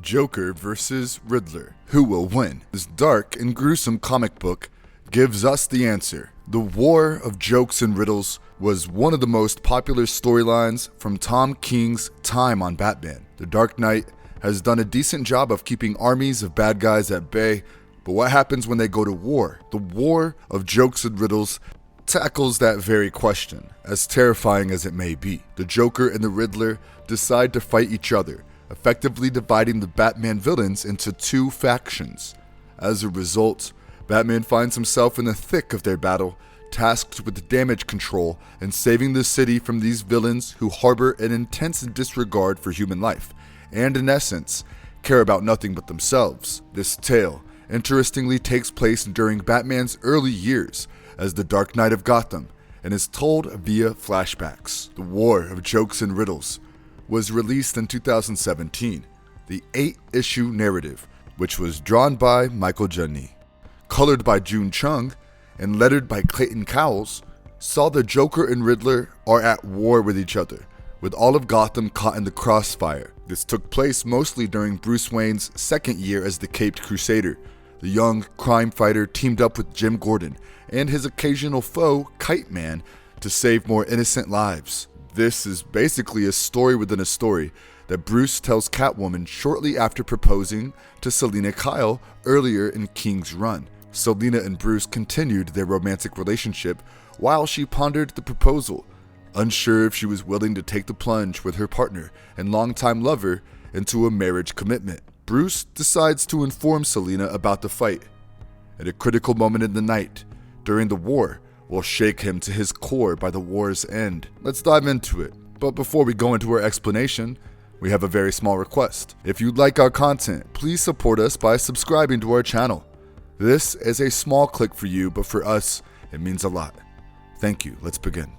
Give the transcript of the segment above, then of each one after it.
Joker vs. Riddler. Who will win? This dark and gruesome comic book gives us the answer. The War of Jokes and Riddles was one of the most popular storylines from Tom King's time on Batman. The Dark Knight has done a decent job of keeping armies of bad guys at bay, but what happens when they go to war? The War of Jokes and Riddles tackles that very question, as terrifying as it may be. The Joker and the Riddler decide to fight each other, effectively dividing the Batman villains into two factions. As a result, Batman finds himself in the thick of their battle, tasked with damage control and saving the city from these villains who harbor an intense disregard for human life, and in essence, care about nothing but themselves. This tale, interestingly, takes place during Batman's early years as the Dark Knight of Gotham, and is told via flashbacks. The War of Jokes and Riddles was released in 2017, the 8-issue narrative, which was drawn by Michael Judney, colored by June Chung, and lettered by Clayton Cowles, saw the Joker and Riddler are at war with each other, with all of Gotham caught in the crossfire. This took place mostly during Bruce Wayne's second year as the Caped Crusader. The young crime fighter teamed up with Jim Gordon and his occasional foe, Kite Man, to save more innocent lives. This is basically a story within a story that Bruce tells Catwoman shortly after proposing to Selina Kyle earlier in King's run. Selina and Bruce continued their romantic relationship while she pondered the proposal, unsure if she was willing to take the plunge with her partner and longtime lover into a marriage commitment. Bruce decides to inform Selina about the fight. At a critical moment in the night, during the war, will shake him to his core by the war's end. Let's dive into it. But before we go into our explanation, we have a very small request. If you like our content, please support us by subscribing to our channel. This is a small click for you, but for us, it means a lot. Thank you. Let's begin.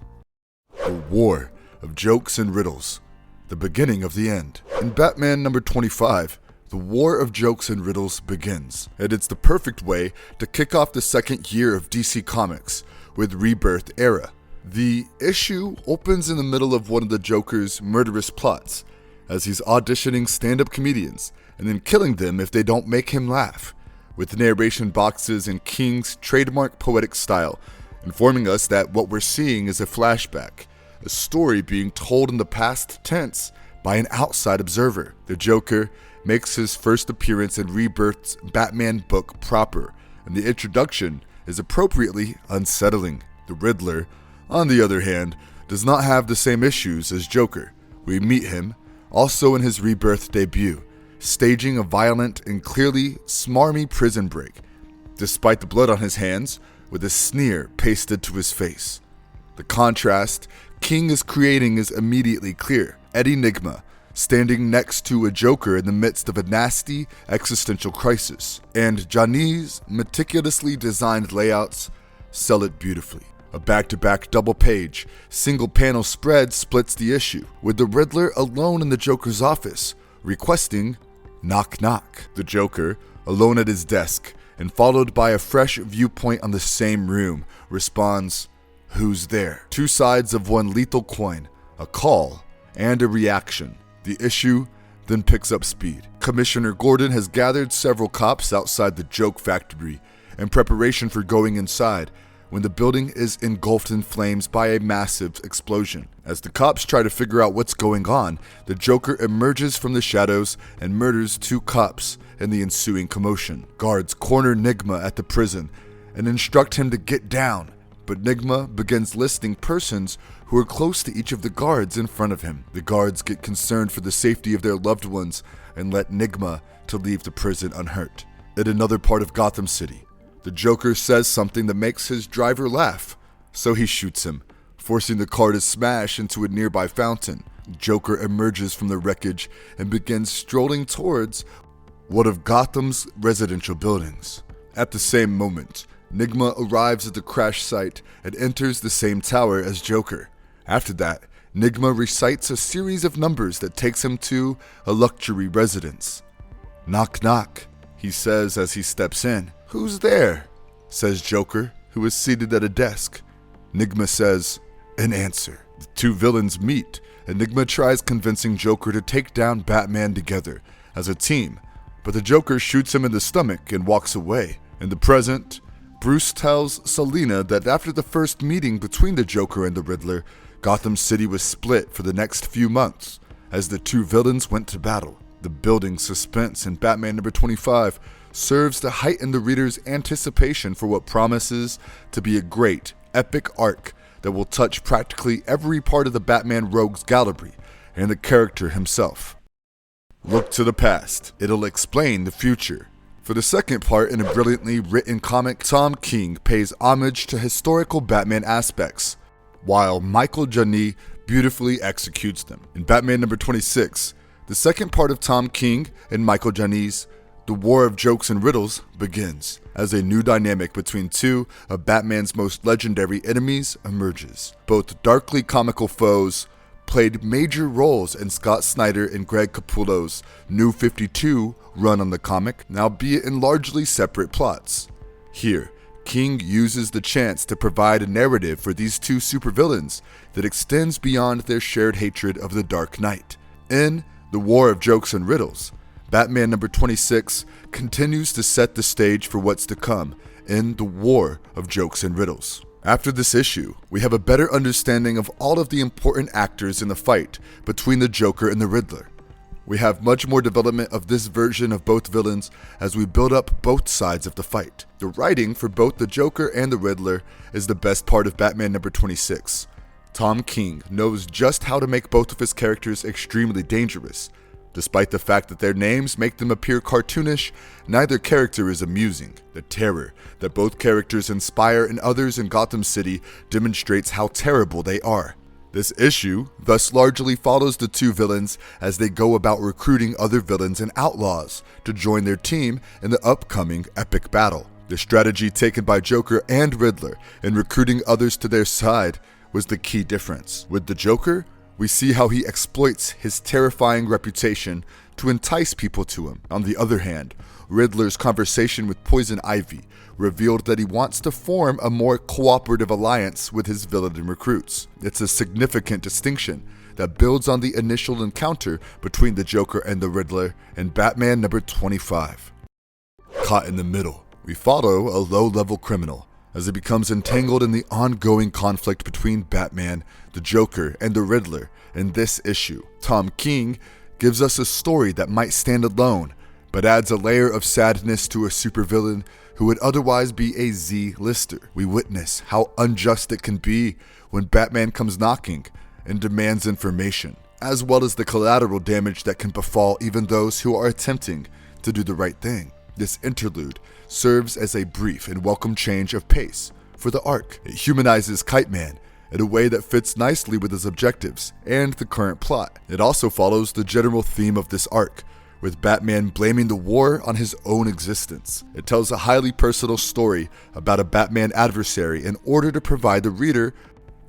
The War of Jokes and Riddles. The beginning of the end. In Batman number 25, the War of Jokes and Riddles begins, and it's the perfect way to kick off the second year of DC Comics with Rebirth Era. The issue opens in the middle of one of the Joker's murderous plots, as he's auditioning stand-up comedians and then killing them if they don't make him laugh, with narration boxes in King's trademark poetic style, informing us that what we're seeing is a flashback, a story being told in the past tense by an outside observer. The Joker makes his first appearance in Rebirth's Batman book proper, and the introduction is appropriately unsettling. The Riddler, on the other hand, does not have the same issues as Joker. We meet him, also in his Rebirth debut, staging a violent and clearly smarmy prison break, despite the blood on his hands, with a sneer pasted to his face. The contrast King is creating is immediately clear. Eddie Nigma, standing next to a Joker in the midst of a nasty existential crisis, and Johnny's meticulously designed layouts sell it beautifully. A back-to-back double-page, single-panel spread splits the issue, with the Riddler alone in the Joker's office, requesting knock knock. The Joker, alone at his desk, and followed by a fresh viewpoint on the same room, responds, "Who's there?" Two sides of one lethal coin, a call and a reaction. The issue then picks up speed. Commissioner Gordon has gathered several cops outside the joke factory in preparation for going inside when the building is engulfed in flames by a massive explosion. As the cops try to figure out what's going on, the Joker emerges from the shadows and murders two cops in the ensuing commotion. Guards corner Nigma at the prison and instruct him to get down, but Nigma begins listing persons who are close to each of the guards in front of him. The guards get concerned for the safety of their loved ones and let Nigma to leave the prison unhurt. In another part of Gotham City, the Joker says something that makes his driver laugh, so he shoots him, forcing the car to smash into a nearby fountain. Joker emerges from the wreckage and begins strolling towards one of Gotham's residential buildings. At the same moment, Nigma arrives at the crash site and enters the same tower as Joker. After that, Nigma recites a series of numbers that takes him to a luxury residence. "Knock knock," he says as he steps in. "Who's there?" says Joker, who is seated at a desk. Nigma says, "An answer." The two villains meet, and Nigma tries convincing Joker to take down Batman together, as a team, but the Joker shoots him in the stomach and walks away. In the present, Bruce tells Selina that after the first meeting between the Joker and the Riddler, Gotham City was split for the next few months as the two villains went to battle. The building suspense in Batman number 25 serves to heighten the reader's anticipation for what promises to be a great, epic arc that will touch practically every part of the Batman rogues gallery and the character himself. Look to the past. It'll explain the future. For the second part in a brilliantly written comic, Tom King pays homage to historical Batman aspects, while Michael Giacchino beautifully executes them. In Batman number 26, the second part of Tom King and Michael Giacchino's The War of Jokes and Riddles begins, as a new dynamic between two of Batman's most legendary enemies emerges. Both darkly comical foes played major roles in Scott Snyder and Greg Capullo's New 52 run on the comic, albeit in largely separate plots. Here, King uses the chance to provide a narrative for these two supervillains that extends beyond their shared hatred of the Dark Knight. In The War of Jokes and Riddles, Batman number 26 continues to set the stage for what's to come in The War of Jokes and Riddles. After this issue, we have a better understanding of all of the important actors in the fight between the Joker and the Riddler. We have much more development of this version of both villains as we build up both sides of the fight. The writing for both the Joker and the Riddler is the best part of Batman number 26. Tom King knows just how to make both of his characters extremely dangerous. Despite the fact that their names make them appear cartoonish, neither character is amusing. The terror that both characters inspire in others in Gotham City demonstrates how terrible they are. This issue thus largely follows the two villains as they go about recruiting other villains and outlaws to join their team in the upcoming epic battle. The strategy taken by Joker and Riddler in recruiting others to their side was the key difference. With the Joker, we see how he exploits his terrifying reputation to entice people to him. On the other hand, Riddler's conversation with Poison Ivy revealed that he wants to form a more cooperative alliance with his villain recruits. It's a significant distinction that builds on the initial encounter between the Joker and the Riddler in Batman number 25. Caught in the middle, we follow a low-level criminal as he becomes entangled in the ongoing conflict between Batman, the Joker, and the Riddler. In this issue, Tom King gives us a story that might stand alone, but adds a layer of sadness to a supervillain who would otherwise be a Z-lister. We witness how unjust it can be when Batman comes knocking and demands information, as well as the collateral damage that can befall even those who are attempting to do the right thing. This interlude serves as a brief and welcome change of pace for the arc. It humanizes Kite Man in a way that fits nicely with his objectives and the current plot. It also follows the general theme of this arc, with Batman blaming the war on his own existence. It tells a highly personal story about a Batman adversary in order to provide the reader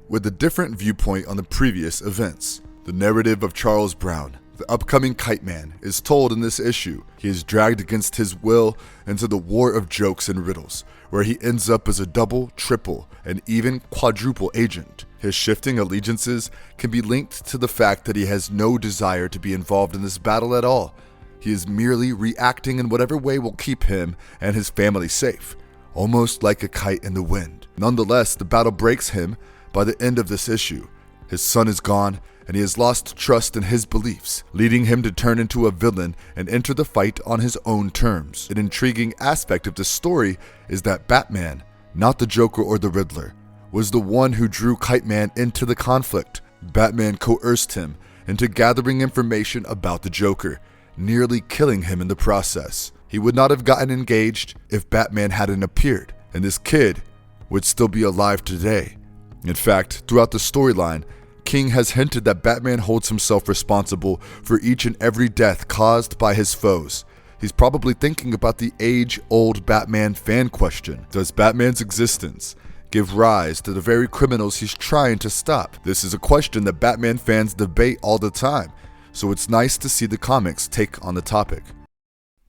with a different viewpoint on the previous events. The narrative of Charles Brown, the upcoming Kite Man, is told in this issue. He is dragged against his will into the war of jokes and riddles, where he ends up as a double, triple, and even quadruple agent. His shifting allegiances can be linked to the fact that he has no desire to be involved in this battle at all. He is merely reacting in whatever way will keep him and his family safe, almost like a kite in the wind. Nonetheless, the battle breaks him by the end of this issue. His son is gone, and he has lost trust in his beliefs, leading him to turn into a villain and enter the fight on his own terms. An intriguing aspect of the story is that Batman, not the Joker or the Riddler, was the one who drew Kite Man into the conflict. Batman coerced him into gathering information about the Joker, nearly killing him in the process. He would not have gotten engaged if Batman hadn't appeared, and this kid would still be alive today. In fact, throughout the storyline, King has hinted that Batman holds himself responsible for each and every death caused by his foes. He's probably thinking about the age-old Batman fan question: does Batman's existence give rise to the very criminals he's trying to stop? This is a question that Batman fans debate all the time, so it's nice to see the comics take on the topic.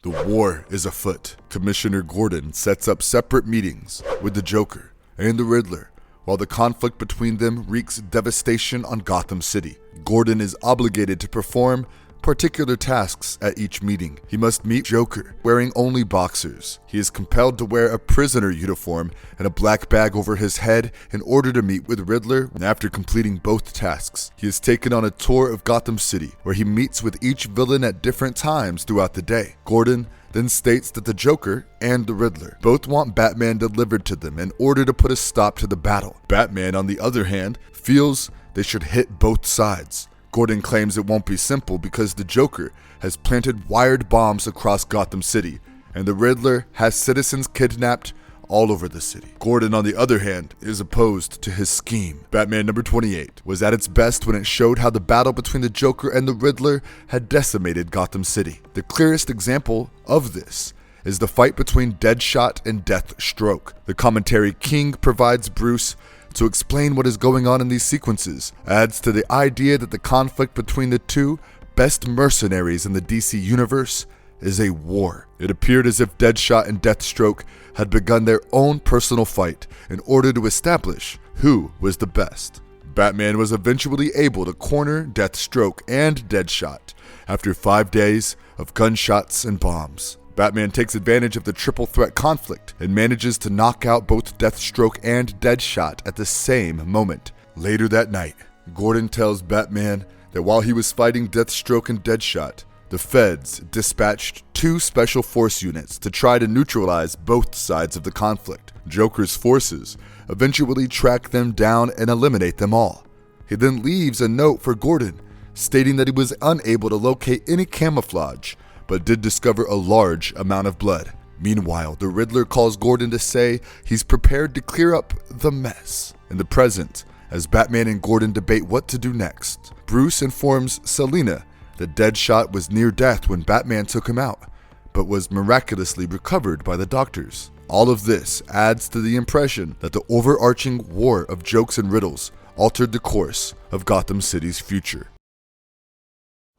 The war is afoot. Commissioner Gordon sets up separate meetings with the Joker and the Riddler, while the conflict between them wreaks devastation on Gotham City. Gordon is obligated to perform particular tasks at each meeting. He must meet Joker, wearing only boxers. He is compelled to wear a prisoner uniform and a black bag over his head in order to meet with Riddler, and after completing both tasks, he is taken on a tour of Gotham City, where he meets with each villain at different times throughout the day. Gordon then states that the Joker and the Riddler both want Batman delivered to them in order to put a stop to the battle. Batman, on the other hand, feels they should hit both sides. Gordon claims it won't be simple because the Joker has planted wired bombs across Gotham City, and the Riddler has citizens kidnapped all over the city. Gordon, on the other hand, is opposed to his scheme. Batman number 28 was at its best when it showed how the battle between the Joker and the Riddler had decimated Gotham City. The clearest example of this is the fight between Deadshot and Deathstroke. The commentary King provides Bruce to explain what is going on in these sequences adds to the idea that the conflict between the two best mercenaries in the DC universe is a war. It appeared as if Deadshot and Deathstroke had begun their own personal fight in order to establish who was the best. Batman was eventually able to corner Deathstroke and Deadshot after 5 days of gunshots and bombs. Batman takes advantage of the triple threat conflict and manages to knock out both Deathstroke and Deadshot at the same moment. Later that night, Gordon tells Batman that while he was fighting Deathstroke and Deadshot, the feds dispatched 2 special force units to try to neutralize both sides of the conflict. Joker's forces eventually track them down and eliminate them all. He then leaves a note for Gordon, stating that he was unable to locate any camouflage, but did discover a large amount of blood. Meanwhile, the Riddler calls Gordon to say he's prepared to clear up the mess. In the present, as Batman and Gordon debate what to do next, Bruce informs Selina that Deadshot was near death when Batman took him out, but was miraculously recovered by the doctors. All of this adds to the impression that the overarching war of jokes and riddles altered the course of Gotham City's future.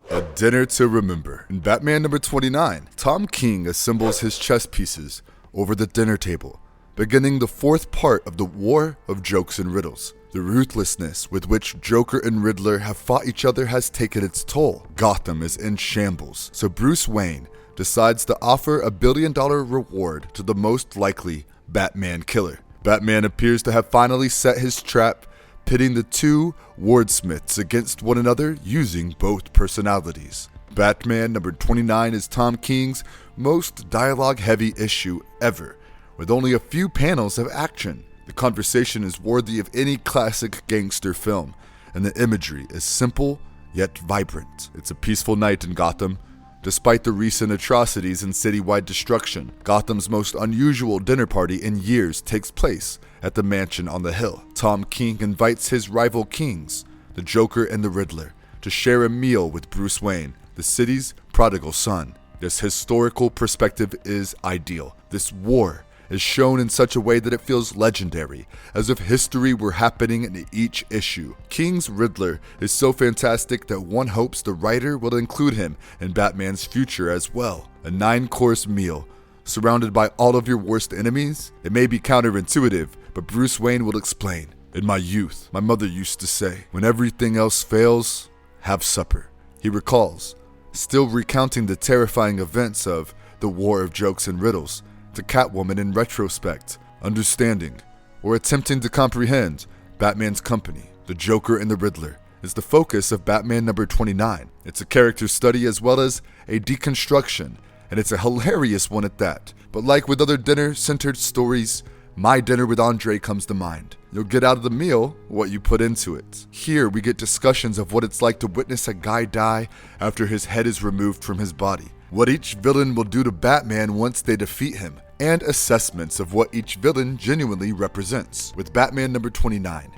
A dinner to remember. In Batman number 29, Tom King assembles his chess pieces over the dinner table, beginning the 4th part of the War of Jokes and Riddles. The ruthlessness with which Joker and Riddler have fought each other has taken its toll. Gotham is in shambles, so Bruce Wayne decides to offer a $1 billion reward to the most likely Batman killer. Batman appears to have finally set his trap, pitting the 2 wordsmiths against one another using both personalities. Batman number 29 is Tom King's most dialogue-heavy issue ever, with only a few panels of action. The conversation is worthy of any classic gangster film, and the imagery is simple yet vibrant. It's a peaceful night in Gotham. Despite the recent atrocities and citywide destruction, Gotham's most unusual dinner party in years takes place at the mansion on the hill. Tom King invites his rival kings, the Joker and the Riddler, to share a meal with Bruce Wayne, the city's prodigal son. This historical perspective is ideal. This war is shown in such a way that it feels legendary, as if history were happening in each issue. King's Riddler is so fantastic that one hopes the writer will include him in Batman's future as well. A 9-course meal, surrounded by all of your worst enemies? It may be counterintuitive, but Bruce Wayne will explain. In my youth, my mother used to say, when everything else fails, have supper. He recalls, still recounting the terrifying events of the War of Jokes and Riddles, to Catwoman in retrospect, understanding, or attempting to comprehend Batman's company, the Joker and the Riddler, is the focus of Batman number 29. It's a character study as well as a deconstruction, and it's a hilarious one at that. But like with other dinner-centered stories, My Dinner with Andre comes to mind. You'll get out of the meal what you put into it. Here we get discussions of what it's like to witness a guy die after his head is removed from his body, what each villain will do to Batman once they defeat him, and assessments of what each villain genuinely represents. With Batman number 29,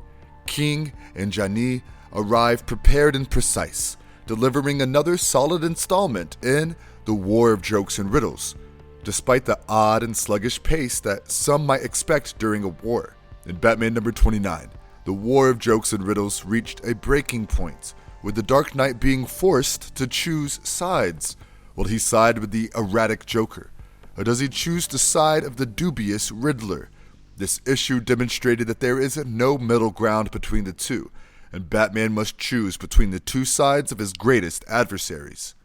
King and Jani arrive prepared and precise, delivering another solid installment in the War of Jokes and Riddles, despite the odd and sluggish pace that some might expect during a war. In Batman number 29, the War of Jokes and Riddles reached a breaking point, with the Dark Knight being forced to choose sides. Will he side with the erratic Joker, or does he choose to side of the dubious Riddler? This issue demonstrated that there is no middle ground between the two, and Batman must choose between the two sides of his greatest adversaries.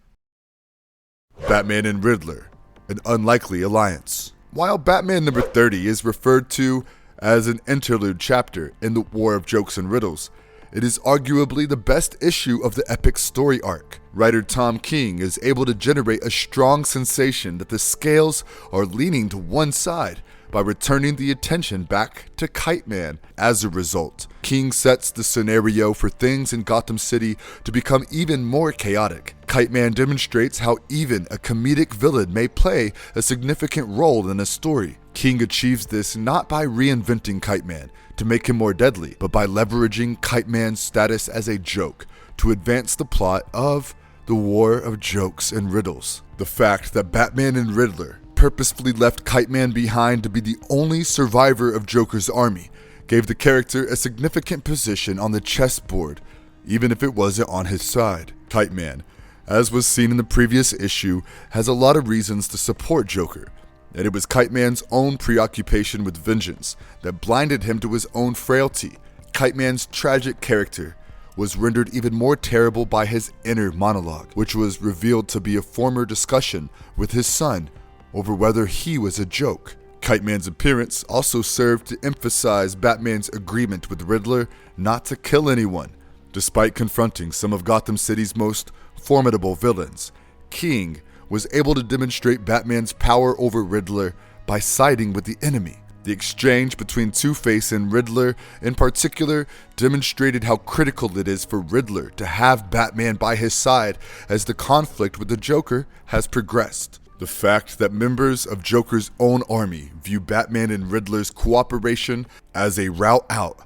Batman and Riddler, an unlikely alliance. While Batman number 30 is referred to as an interlude chapter in the War of Jokes and Riddles, it is arguably the best issue of the epic story arc. Writer Tom King is able to generate a strong sensation that the scales are leaning to one side by returning the attention back to Kite Man. As a result, King sets the scenario for things in Gotham City to become even more chaotic. Kite Man demonstrates how even a comedic villain may play a significant role in a story. King achieves this not by reinventing Kite Man to make him more deadly, but by leveraging Kite Man's status as a joke to advance the plot of the War of Jokes and Riddles. The fact that Batman and Riddler purposefully left Kite Man behind to be the only survivor of Joker's army gave the character a significant position on the chessboard, even if it wasn't on his side. Kite Man, as was seen in the previous issue, has a lot of reasons to support Joker, and it was Kite Man's own preoccupation with vengeance that blinded him to his own frailty. Kite Man's tragic character was rendered even more terrible by his inner monologue, which was revealed to be a former discussion with his son over whether he was a joke. Kite Man's appearance also served to emphasize Batman's agreement with Riddler not to kill anyone. Despite confronting some of Gotham City's most formidable villains, King was able to demonstrate Batman's power over Riddler by siding with the enemy. The exchange between Two-Face and Riddler in particular demonstrated how critical it is for Riddler to have Batman by his side as the conflict with the Joker has progressed. The fact that members of Joker's own army view Batman and Riddler's cooperation as a route out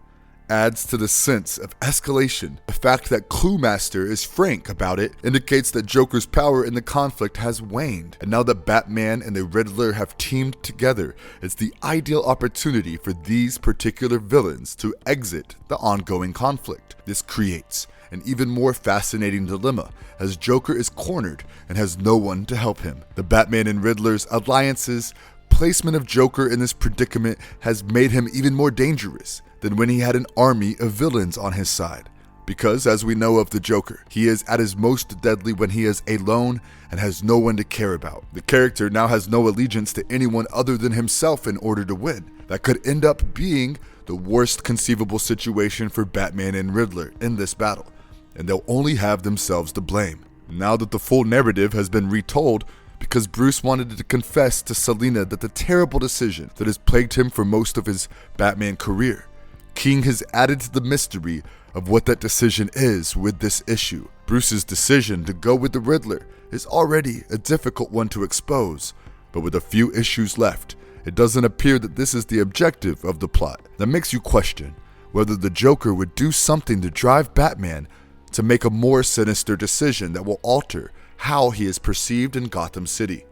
adds to the sense of escalation. The fact that Cluemaster is frank about it indicates that Joker's power in the conflict has waned, and now that Batman and the Riddler have teamed together, it's the ideal opportunity for these particular villains to exit the ongoing conflict. This creates an even more fascinating dilemma, as Joker is cornered and has no one to help him. The Batman and Riddler's alliance's placement of Joker in this predicament has made him even more dangerous than when he had an army of villains on his side. Because, as we know of the Joker, he is at his most deadly when he is alone and has no one to care about. The character now has no allegiance to anyone other than himself in order to win. That could end up being the worst conceivable situation for Batman and Riddler in this battle, and they'll only have themselves to blame. Now that the full narrative has been retold, because Bruce wanted to confess to Selina that the terrible decision that has plagued him for most of his Batman career, King has added to the mystery of what that decision is with this issue. Bruce's decision to go with the Riddler is already a difficult one to expose, but with a few issues left, it doesn't appear that this is the objective of the plot. That makes you question whether the Joker would do something to drive Batman to make a more sinister decision that will alter how he is perceived in Gotham City.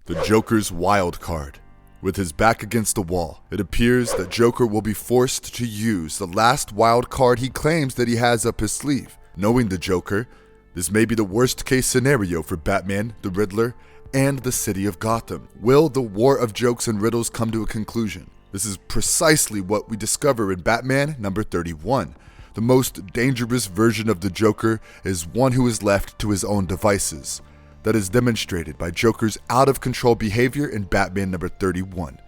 The Joker's wild card. With his back against the wall, it appears that Joker will be forced to use the last wild card he claims that he has up his sleeve. Knowing the Joker, this may be the worst case scenario for Batman, the Riddler, and the city of Gotham. Will the War of Jokes and Riddles come to a conclusion? This is precisely what we discover in Batman number 31. The most dangerous version of the Joker is one who is left to his own devices. That is demonstrated by Joker's out-of-control behavior in Batman number 31.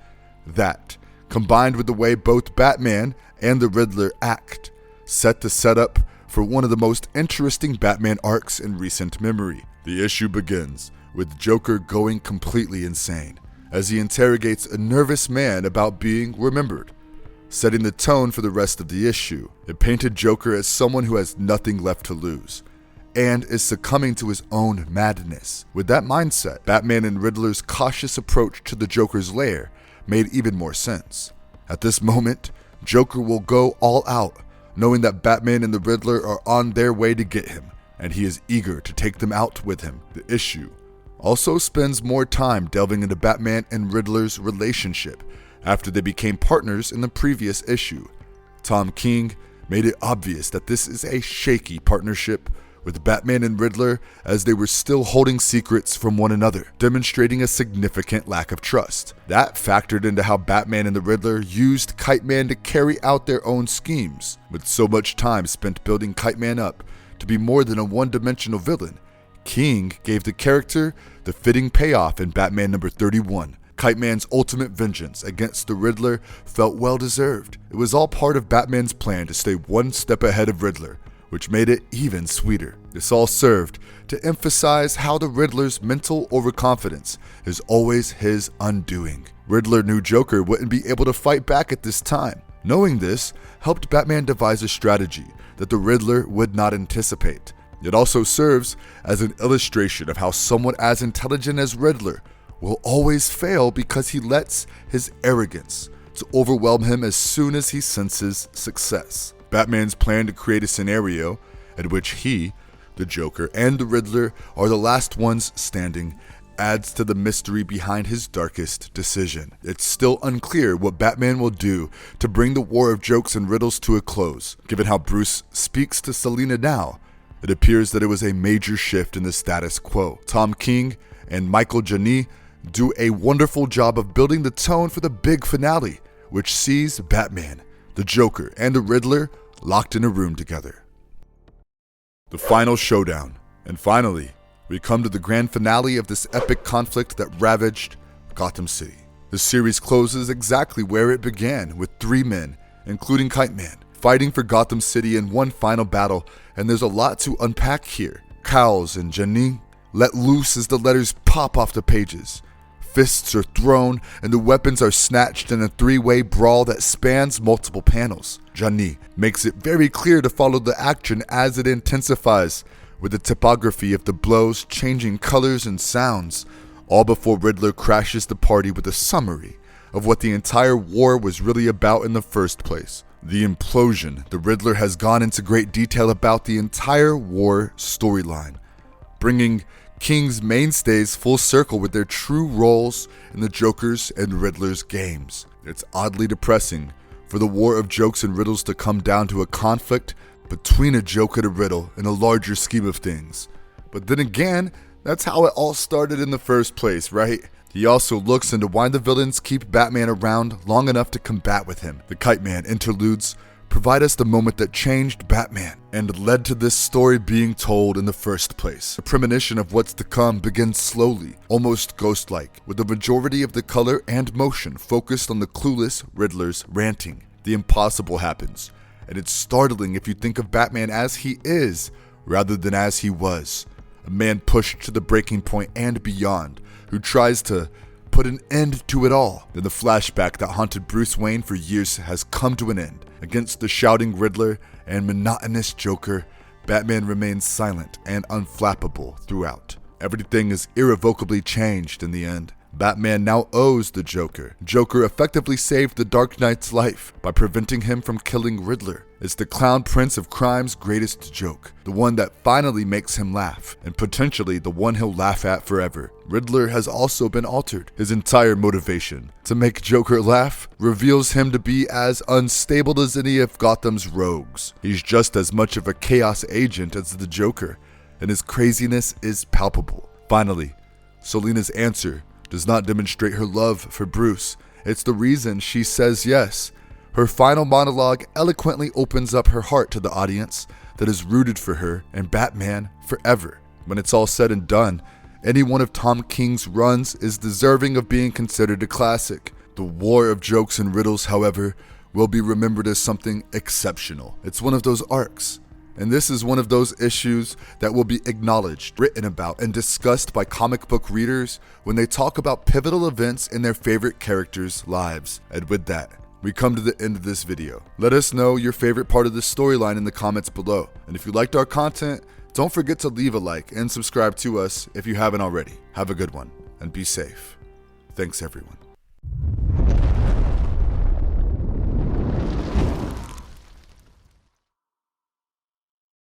That, combined with the way both Batman and the Riddler act, set the setup for one of the most interesting Batman arcs in recent memory. The issue begins with Joker going completely insane as he interrogates a nervous man about being remembered, setting the tone for the rest of the issue. It painted Joker as someone who has nothing left to lose and is succumbing to his own madness. With that mindset, Batman and Riddler's cautious approach to the Joker's lair made even more sense. At this moment, Joker will go all out, knowing that Batman and the Riddler are on their way to get him, and he is eager to take them out with him. The issue also spends more time delving into Batman and Riddler's relationship after they became partners in the previous issue. Tom King made it obvious that this is a shaky partnership with Batman and Riddler as they were still holding secrets from one another, demonstrating a significant lack of trust. That factored into how Batman and the Riddler used Kite Man to carry out their own schemes. With so much time spent building Kite Man up to be more than a one-dimensional villain, King gave the character the fitting payoff in Batman number 31. Kite Man's ultimate vengeance against the Riddler felt well-deserved. It was all part of Batman's plan to stay one step ahead of Riddler, which made it even sweeter. This all served to emphasize how the Riddler's mental overconfidence is always his undoing. Riddler knew Joker wouldn't be able to fight back at this time. Knowing this helped Batman devise a strategy that the Riddler would not anticipate. It also serves as an illustration of how someone as intelligent as Riddler will always fail because he lets his arrogance to overwhelm him as soon as he senses success. Batman's plan to create a scenario in which he, the Joker, and the Riddler are the last ones standing adds to the mystery behind his darkest decision. It's still unclear what Batman will do to bring the war of jokes and riddles to a close. Given how Bruce speaks to Selina now, it appears that it was a major shift in the status quo. Tom King and Michael Giacchino do a wonderful job of building the tone for the big finale, which sees Batman, the Joker, and the Riddler locked in a room together. The final showdown. And finally, we come to the grand finale of this epic conflict that ravaged Gotham City. The series closes exactly where it began, with three men, including Kite Man, fighting for Gotham City in one final battle, and there's a lot to unpack here. Cowls and Giacchino let loose as the letters pop off the pages. Fists are thrown, and the weapons are snatched in a three-way brawl that spans multiple panels. Giacchino makes it very clear to follow the action as it intensifies, with the typography of the blows changing colors and sounds, all before Riddler crashes the party with a summary of what the entire war was really about in the first place. The implosion. The Riddler has gone into great detail about the entire war storyline, bringing King's mainstays full circle with their true roles in the Joker's and Riddler's games. It's oddly depressing for the war of jokes and riddles to come down to a conflict between a joke and a riddle in a larger scheme of things. But then again, that's how it all started in the first place, right? He also looks into why the villains keep Batman around long enough to combat with him. The Kite Man interludes provide us the moment that changed Batman and led to this story being told in the first place. The premonition of what's to come begins slowly, almost ghost-like, with the majority of the color and motion focused on the clueless Riddler's ranting. The impossible happens, and it's startling if you think of Batman as he is rather than as he was. A man pushed to the breaking point and beyond, who tries to put an end to it all. Then the flashback that haunted Bruce Wayne for years has come to an end. Against the shouting Riddler and monotonous Joker, Batman remains silent and unflappable throughout. Everything is irrevocably changed in the end. Batman now owes the Joker. Joker effectively saved the Dark Knight's life by preventing him from killing Riddler. It's the clown prince of crime's greatest joke, the one that finally makes him laugh, and potentially the one he'll laugh at forever. Riddler has also been altered. His entire motivation to make Joker laugh reveals him to be as unstable as any of Gotham's rogues. He's just as much of a chaos agent as the Joker, and his craziness is palpable. Finally, Selina's answer does not demonstrate her love for Bruce. It's the reason she says yes. Her final monologue eloquently opens up her heart to the audience that is rooted for her and Batman forever. When it's all said and done, any one of Tom King's runs is deserving of being considered a classic. The War of Jokes and Riddles, however, will be remembered as something exceptional. It's one of those arcs. And this is one of those issues that will be acknowledged, written about, and discussed by comic book readers when they talk about pivotal events in their favorite characters' lives. And with that, we come to the end of this video. Let us know your favorite part of this storyline in the comments below. And if you liked our content, don't forget to leave a like and subscribe to us if you haven't already. Have a good one and be safe. Thanks everyone.